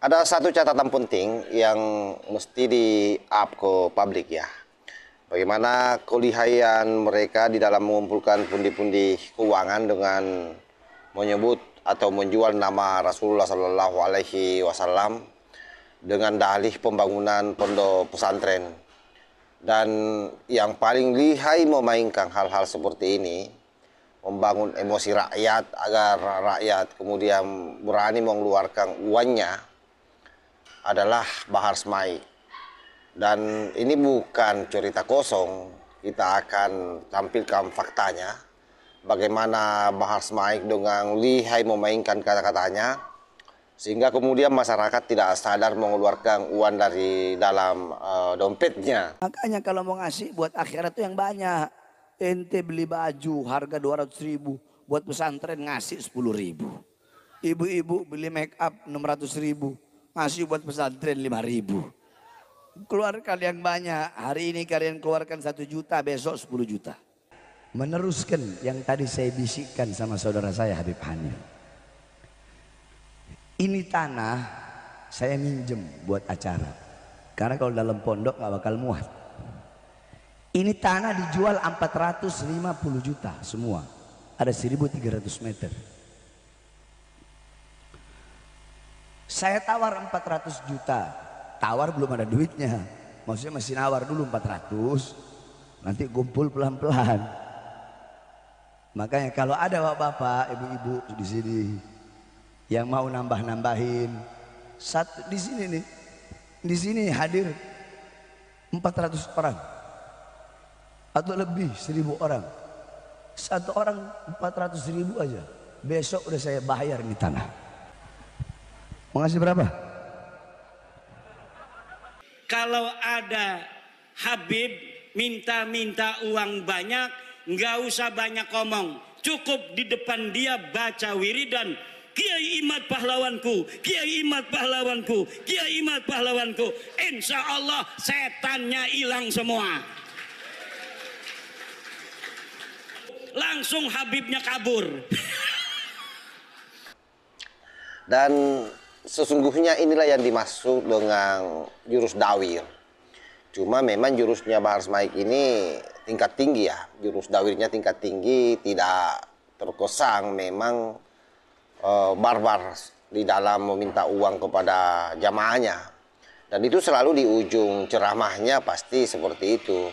Ada satu catatan penting yang mesti di-up ke publik ya. Bagaimana kelihayan mereka di dalam mengumpulkan pundi-pundi keuangan dengan menyebut atau menjual nama Rasulullah Shallallahu Alaihi Wasallam dengan dalih pembangunan pondok pesantren. Dan yang paling lihai memainkan hal-hal seperti ini, membangun emosi rakyat agar rakyat kemudian berani mengeluarkan uangnya, adalah Bahar Smaiq. Dan ini bukan cerita kosong, kita akan tampilkan faktanya. Bagaimana Bahar Smaiq dengan lihai memainkan kata-katanya, sehingga kemudian masyarakat tidak sadar mengeluarkan uang dari dalam dompetnya. Makanya kalau mau ngasih buat akhirat tuh yang banyak. Ente beli baju harga 200.000, buat pesantren ngasih 10.000. Ibu-ibu beli make up 600.000, ngasih buat pesantren 5.000. Keluarkan yang banyak. Hari ini kalian keluarkan 1 juta, besok 10 juta. Meneruskan yang tadi saya bisikkan sama saudara saya Habib Hanif. Ini tanah saya minjem buat acara. Karena kalau dalam pondok gak bakal muat. Ini tanah dijual 450 juta semua. Ada 1.300 meter. Saya tawar 400 juta. Tawar belum ada duitnya. Maksudnya masih nawar dulu 400. Nanti kumpul pelan-pelan. Makanya kalau ada bapak, ibu-ibu di sini yang mau nambah-nambahin, di sini nih, di sini hadir 400 orang atau lebih 1.000 orang. Satu orang 400.000 aja. Besok udah saya bayar nih tanah. Mau ngasih berapa? Kalau ada Habib minta uang banyak, nggak usah banyak ngomong. Cukup di depan dia baca wiridan. Kiai Imad pahlawanku, Kiai Imad pahlawanku, Kiai Imad pahlawanku. Insya Allah setannya hilang semua. Langsung Habibnya kabur. Dan sesungguhnya inilah yang dimaksud dengan jurus dawir. Cuma memang jurusnya Bahar Smaiq ini tingkat tinggi ya. Jurus dawirnya tingkat tinggi, tidak terkesan memang barbar di dalam meminta uang kepada jamaahnya. Dan itu selalu di ujung ceramahnya pasti seperti itu.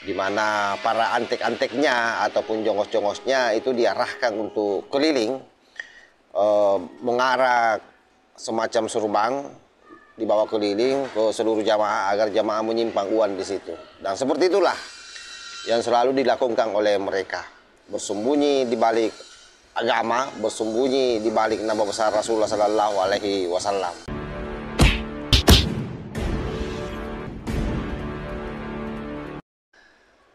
Di mana para antek-anteknya ataupun jongos-jongosnya itu diarahkan untuk keliling, mengarah semacam serbang, dibawa keliling ke seluruh jamaah agar jamaah menyimpang uang di situ. Dan seperti itulah yang selalu dilakukan oleh mereka, bersembunyi di balik agama, bersembunyi di balik nama besar Rasulullah Sallallahu Alaihi Wasallam.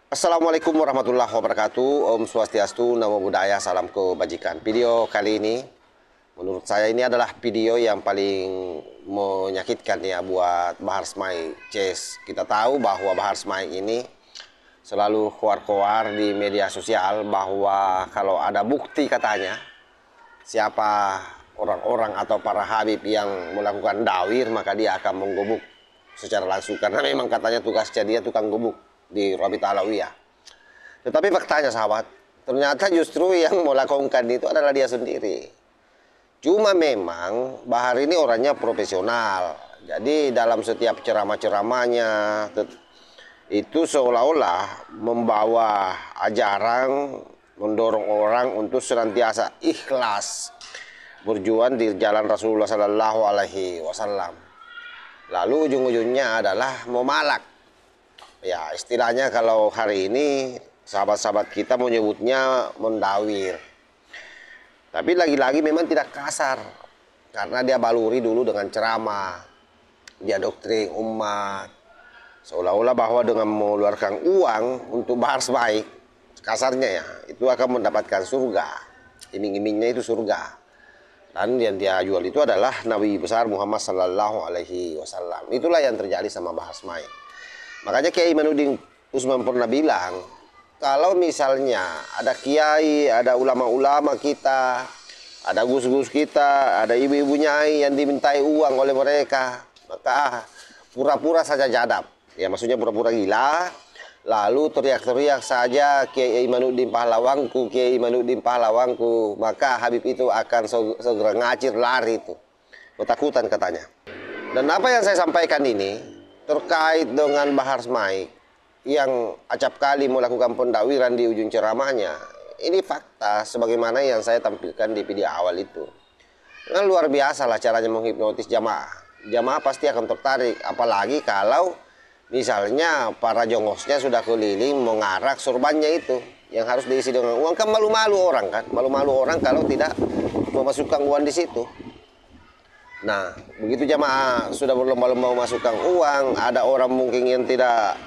Assalamualaikum warahmatullahi wabarakatuh. Om Swastiastu, Namo Buddhaya, salam kebajikan. Video kali ini menurut saya ini adalah video yang paling menyakitkan ya buat Bahar Smaiq Ces. Kita tahu bahwa Bahar Smaiq ini selalu keluar-keluar di media sosial bahwa kalau ada bukti katanya siapa orang-orang atau para habib yang melakukan dawir maka dia akan menggebuk secara langsung, karena memang katanya tugasnya dia tukang gebuk di Rabita Alawiyah. Tetapi faktanya sahabat, ternyata justru yang melakukan itu adalah dia sendiri. Cuma memang Bahar ini orangnya profesional. Jadi dalam setiap ceramah-ceramahnya itu seolah-olah membawa ajaran, mendorong orang untuk senantiasa ikhlas berjuang di jalan Rasulullah Sallallahu Alaihi Wasallam. Lalu ujung-ujungnya adalah memalak. Ya istilahnya kalau hari ini sahabat-sahabat kita menyebutnya mendawir. Tapi lagi-lagi memang tidak kasar, karena dia baluri dulu dengan ceramah, dia doktrin umat, seolah-olah bahwa dengan mengeluarkan uang untuk Bahar Smaiq, kasarnya ya, itu akan mendapatkan surga. Iming-imingnya itu surga. Dan yang dia jual itu adalah Nabi besar Muhammad Sallallahu Alaihi Wasallam. Itulah yang terjadi sama Bahar Smaiq. Makanya Kiai Imanuddin Usman pernah bilang, kalau misalnya ada kiai, ada ulama-ulama kita, ada gus-gus kita, ada ibu-ibu nyai yang dimintai uang oleh mereka. Maka pura-pura saja jadab. Ya maksudnya pura-pura gila. Lalu teriak-teriak saja, Kiai Imanuddin pahlawanku, Kiai Imanuddin pahlawanku. Maka Habib itu akan segera ngacir lari itu. Ketakutan katanya. Dan apa yang saya sampaikan ini terkait dengan Bahar Smaik yang acap kali melakukan pendakwiran di ujung ceramahnya. Ini fakta sebagaimana yang saya tampilkan di video awal itu. Nah, luar biasa lah caranya menghipnotis jamaah. Jamaah pasti akan tertarik, apalagi kalau misalnya para jongosnya sudah keliling mengarak sorbannya itu yang harus diisi dengan uang. Kan malu-malu orang kan, malu-malu orang kalau tidak memasukkan uang di situ. Nah, begitu jamaah sudah berlomba-lomba memasukkan uang, ada orang mungkin yang tidak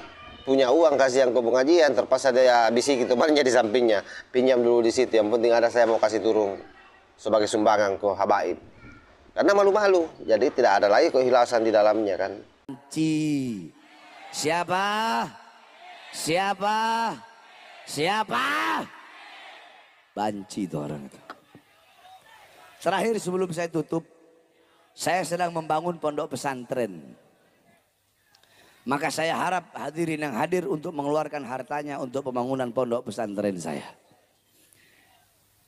punya uang kasih yang ke pengajian, terpaksa dia bisiki temannya di sampingnya, pinjam dulu di situ, yang penting ada saya mau kasih turun sebagai sumbangan ke habaib. Karena malu-malu, jadi tidak ada lagi keikhlasan di dalamnya kan. Siapa? Siapa? Siapa? Banci itu orang itu. Terakhir sebelum saya tutup, saya sedang membangun pondok pesantren. Maka saya harap hadirin yang hadir untuk mengeluarkan hartanya untuk pembangunan pondok pesantren saya.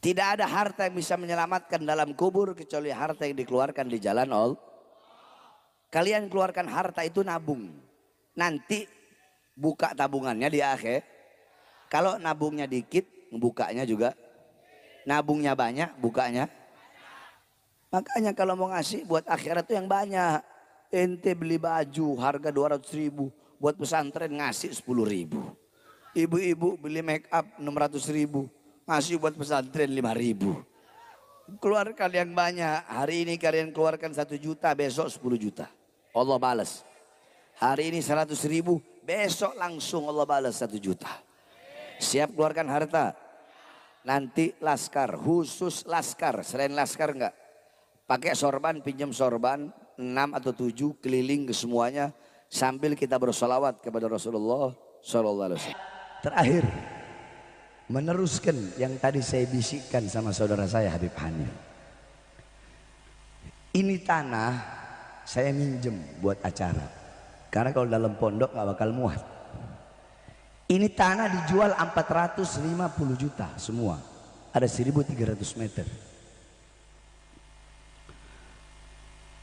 Tidak ada harta yang bisa menyelamatkan dalam kubur kecuali harta yang dikeluarkan di jalan Allah. Kalian keluarkan harta itu nabung. Nanti buka tabungannya di akhir. Kalau nabungnya dikit, bukanya juga. Nabungnya banyak, bukanya. Makanya kalau mau ngasih buat akhirat itu yang banyak. Ente beli baju harga 200.000, buat pesantren ngasih 10.000. Ibu-ibu beli make up 600.000, ngasih buat pesantren 5.000. Keluarkan yang banyak. Hari ini kalian keluarkan 1 juta, besok 10 juta. Allah balas. Hari ini 100.000, besok langsung Allah balas 1 juta. Siap keluarkan harta. Nanti laskar, khusus laskar, selain laskar enggak. Pakai sorban, pinjam sorban, 6 atau 7 keliling ke semuanya. Sambil kita bersolawat kepada Rasulullah SAW. Terakhir, meneruskan yang tadi saya bisikkan sama saudara saya Habib Hanif. Ini tanah saya minjem buat acara. Karena kalau dalam pondok gak bakal muat. Ini tanah dijual 450 juta semua. Ada 1.300 meter.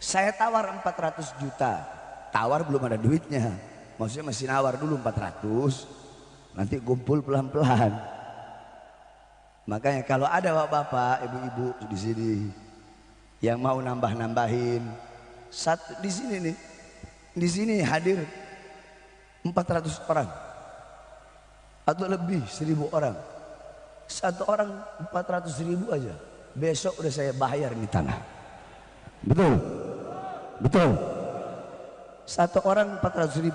Saya tawar 400 juta. Tawar belum ada duitnya. Maksudnya masih nawar dulu 400. Nanti kumpul pelan-pelan. Makanya kalau ada bapak-bapak, ibu-ibu di sini yang mau nambah-nambahin, satu di sini nih. Di sini hadir 400 orang atau lebih 1.000 orang. Satu orang 400.000 aja. Besok udah saya bayar nih tanah. Betul? Betul. Satu orang 400.000,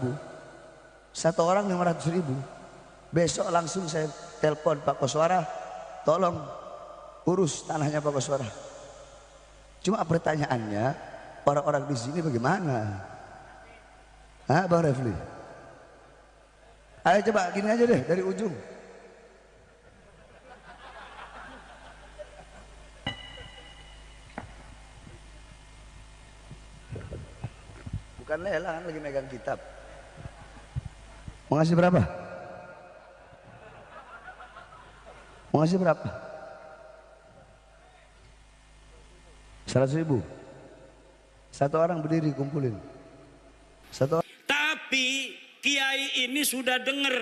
satu orang 500.000. Besok langsung saya telepon Pak Koswara, tolong urus tanahnya Pak Koswara. Cuma pertanyaannya, orang-orang di sini bagaimana? Hah, Bang Refli? Ayo coba gini aja deh dari ujung. Bukan lelang, lagi megang kitab. Mau ngasih berapa? Mau ngasih berapa? 100.000. Satu orang berdiri kumpulin. Satu orang. Tapi kiai ini sudah dengar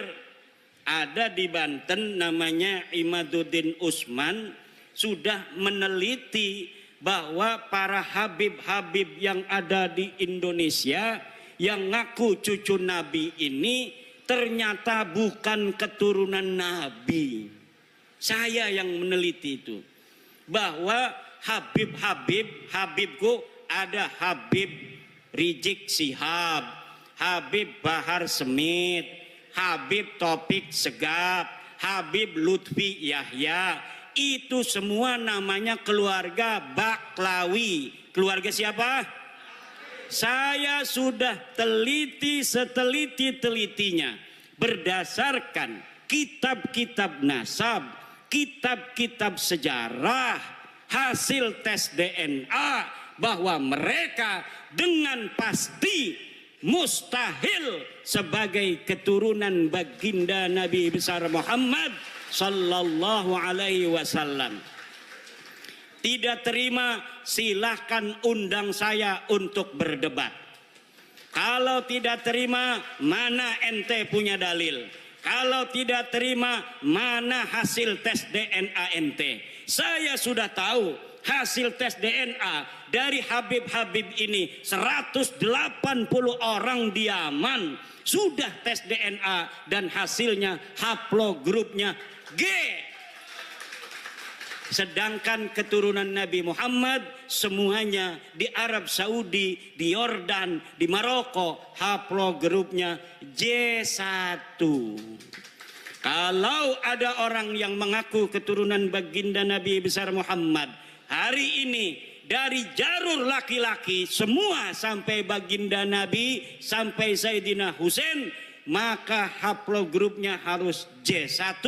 ada di Banten namanya Imaduddin Usman sudah meneliti bahwa para habib-habib yang ada di Indonesia yang ngaku cucu Nabi ini ternyata bukan keturunan Nabi. Saya yang meneliti itu. Bahwa Habibku ada Habib Rizik Sihab, Habib Bahar Smith, Habib Topik Segap, Habib Lutfi Yahya. Itu semua namanya keluarga Baklawi. Keluarga siapa? Saya sudah teliti seteliti-telitinya berdasarkan kitab-kitab nasab, kitab-kitab sejarah. hasil tes DNA bahwa mereka dengan pasti mustahil sebagai keturunan baginda Nabi besar Muhammad sallallahu alaihi wasallam. Tidak terima, silahkan undang saya untuk berdebat. Kalau tidak terima, mana ente punya dalil? Kalau tidak terima, mana hasil tes DNA ente? Saya sudah tahu hasil tes DNA dari Habib-Habib ini, 180 orang di Yaman sudah tes DNA dan hasilnya haplogrupnya G. Sedangkan keturunan Nabi Muhammad semuanya di Arab Saudi, di Yordan, di Maroko, haplogrupnya J1. Kalau ada orang yang mengaku keturunan baginda Nabi besar Muhammad hari ini dari jalur laki-laki semua sampai baginda Nabi sampai Sayyidina Husain, maka haplogrupnya harus J1.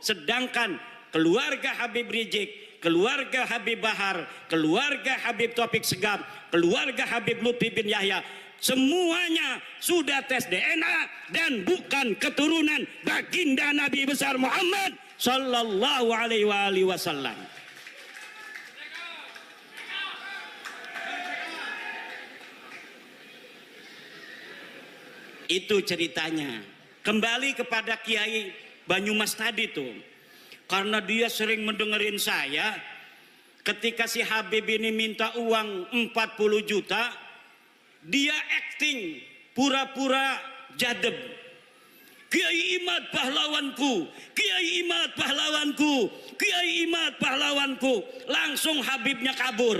Sedangkan keluarga Habib Rizik, keluarga Habib Bahar, keluarga Habib Taufik Segaf, keluarga Habib Lutfi bin Yahya, semuanya sudah tes DNA dan bukan keturunan baginda Nabi besar Muhammad sallallahu alaihi wasallam. Itu ceritanya. Kembali kepada Kiai Banyumas tadi tuh. Karena dia sering mendengerin saya, ketika si Habib ini minta uang 40 juta, dia acting pura-pura jadeb. Kiai Imad pahlawanku, Kiai Imad pahlawanku, Kiai Imad pahlawanku. Langsung Habibnya kabur.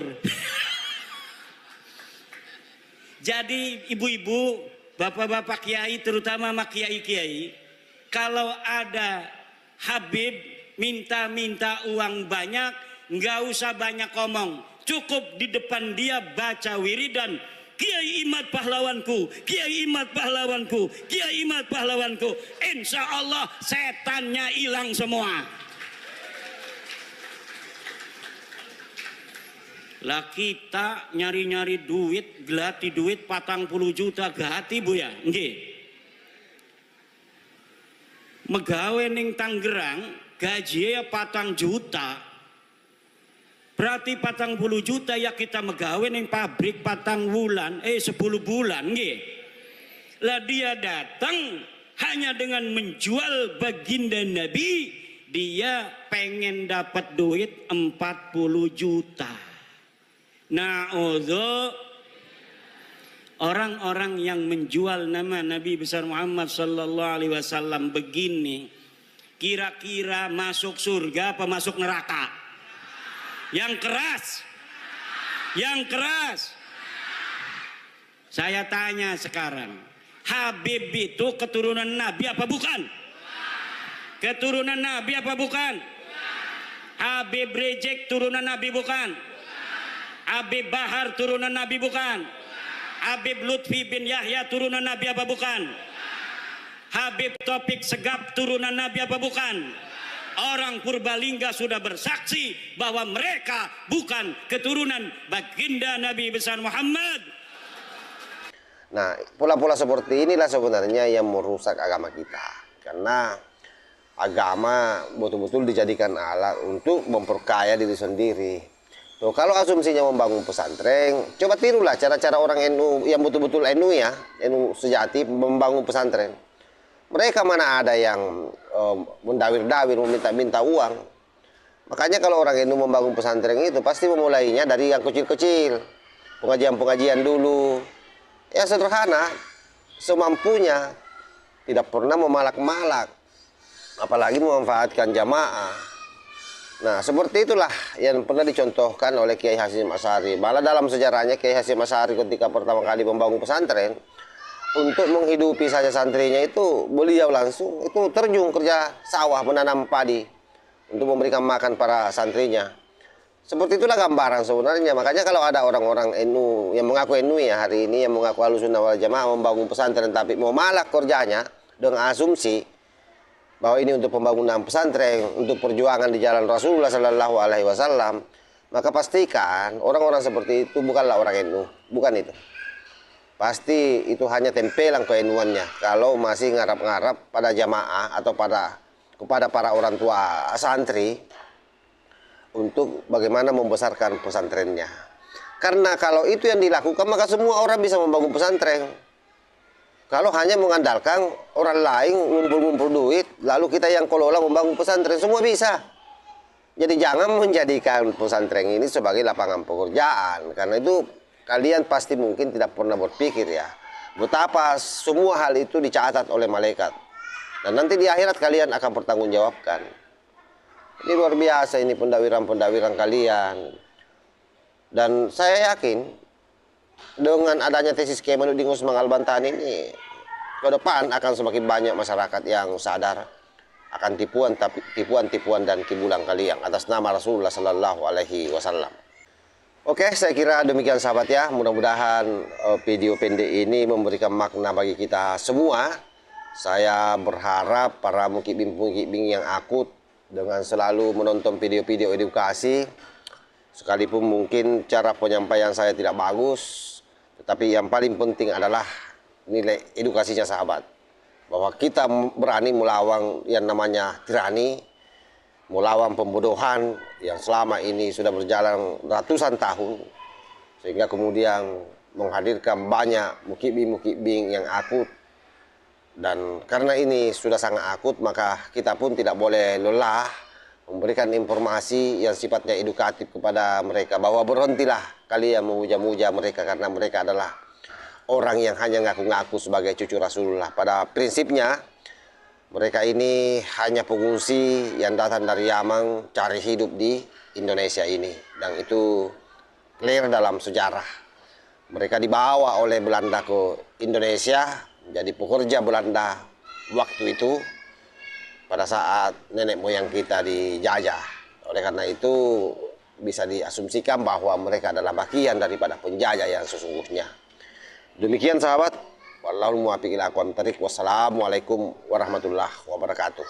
Jadi ibu-ibu, bapak-bapak kiai, terutama sama kiai-kiai, kalau ada Habib minta uang banyak, nggak usah banyak ngomong, cukup di depan dia baca wiridan, Kiai Imad pahlawanku, Kiai Imad pahlawanku, Kiai Imad pahlawanku. Insya Allah setannya hilang semua. Lah kita nyari-nyari duit, gelati duit 40 juta gati bu ya, nggih. Megawe ning Tangerang gaji 4 juta, berarti 40 juta ya kita megawe ning pabrik 4 bulan, 10 bulan nggih. Lah dia datang hanya dengan menjual baginda Nabi, dia pengen dapat duit 40 juta. Nah, orang-orang yang menjual nama Nabi besar Muhammad sallallahu alaihi wasallam begini, kira-kira masuk surga apa masuk neraka? Yang keras, yang keras. Saya tanya sekarang, Habib itu keturunan Nabi apa bukan? Keturunan Nabi apa bukan? Habib Rizik turunan Nabi bukan? Habib Bahar turunan Nabi bukan? Habib Lutfi bin Yahya turunan Nabi apa bukan? Habib Taufik Segaf turunan Nabi apa bukan? Orang Purbalingga sudah bersaksi bahwa mereka bukan keturunan baginda Nabi besar Muhammad. Nah, pola-pola seperti inilah sebenarnya yang merusak agama kita. Karena agama betul-betul dijadikan alat untuk memperkaya diri sendiri. Tuh, kalau asumsinya membangun pesantren, coba tirulah cara-cara orang NU yang betul-betul NU ya, NU sejati membangun pesantren. Mereka mana ada yang mendawir-dawir, meminta-minta uang. Makanya kalau orang NU membangun pesantren itu pasti memulainya dari yang kecil-kecil. Pengajian-pengajian dulu. Ya sederhana, semampunya. Tidak pernah memalak-malak. Apalagi memanfaatkan jamaah. Nah, seperti itulah yang pernah dicontohkan oleh Kiai Hasyim Asy'ari. Malah dalam sejarahnya Kiai Hasyim Asy'ari ketika pertama kali membangun pesantren, untuk menghidupi saja santrinya itu beliau langsung itu terjun kerja sawah menanam padi untuk memberikan makan para santrinya. Seperti itulah gambaran sebenarnya. Makanya kalau ada orang-orang NU yang mengaku NU ya hari ini, yang mengaku Ahlussunnah wal Jamaah membangun pesantren tapi mau malak kerjanya dengan asumsi bahwa ini untuk pembangunan pesantren, untuk perjuangan di jalan Rasulullah Sallallahu Alaihi Wasallam, maka pastikan orang-orang seperti itu bukanlah orang NU, bukan itu. Pasti itu hanya tempelan ke-NU-annya. Kalau masih ngarap-ngarap pada jamaah atau kepada para orang tua santri untuk bagaimana membesarkan pesantrennya. Karena kalau itu yang dilakukan, maka semua orang bisa membangun pesantren. Kalau hanya mengandalkan orang lain ngumpul-ngumpul duit, lalu kita yang kelola membangun pesantren, semua bisa. Jadi jangan menjadikan pesantren ini sebagai lapangan pekerjaan. Karena itu kalian pasti mungkin tidak pernah berpikir ya, betapa semua hal itu dicatat oleh malaikat. Dan nanti di akhirat kalian akan bertanggungjawabkan. Ini luar biasa ini pendawiran-pendawiran kalian. Dan saya yakin dengan adanya tesis Kemaluddin Usman Al-Bantan ini, ke depan akan semakin banyak masyarakat yang sadar akan tipuan dan kibulan kalian atas nama Rasulullah Sallallahu Alaihi Wasallam. Oke, saya kira demikian sahabat ya. Mudah-mudahan video pendek ini memberikan makna bagi kita semua. Saya berharap para mukibing yang akut dengan selalu menonton video-video edukasi, sekalipun mungkin cara penyampaian saya tidak bagus, tetapi yang paling penting adalah nilai edukasinya sahabat. Bahwa kita berani melawan yang namanya tirani, melawan pembodohan yang selama ini sudah berjalan ratusan tahun, sehingga kemudian menghadirkan banyak mukibing yang akut. Dan karena ini sudah sangat akut, maka kita pun tidak boleh lelah memberikan informasi yang sifatnya edukatif kepada mereka, bahwa berhentilah kalian memuja-muja mereka, karena mereka adalah orang yang hanya ngaku-ngaku sebagai cucu Rasulullah. Pada prinsipnya mereka ini hanya pengungsi yang datang dari Yaman cari hidup di Indonesia ini. Dan itu clear dalam sejarah. Mereka dibawa oleh Belanda ke Indonesia, jadi pekerja Belanda waktu itu pada saat nenek moyang kita dijajah. Oleh karena itu bisa diasumsikan bahwa mereka adalah bagian daripada penjajah yang sesungguhnya. Demikian sahabat. Wallahul muwaffiq ila aqwamit thoriq. Wassalamualaikum warahmatullahi wabarakatuh.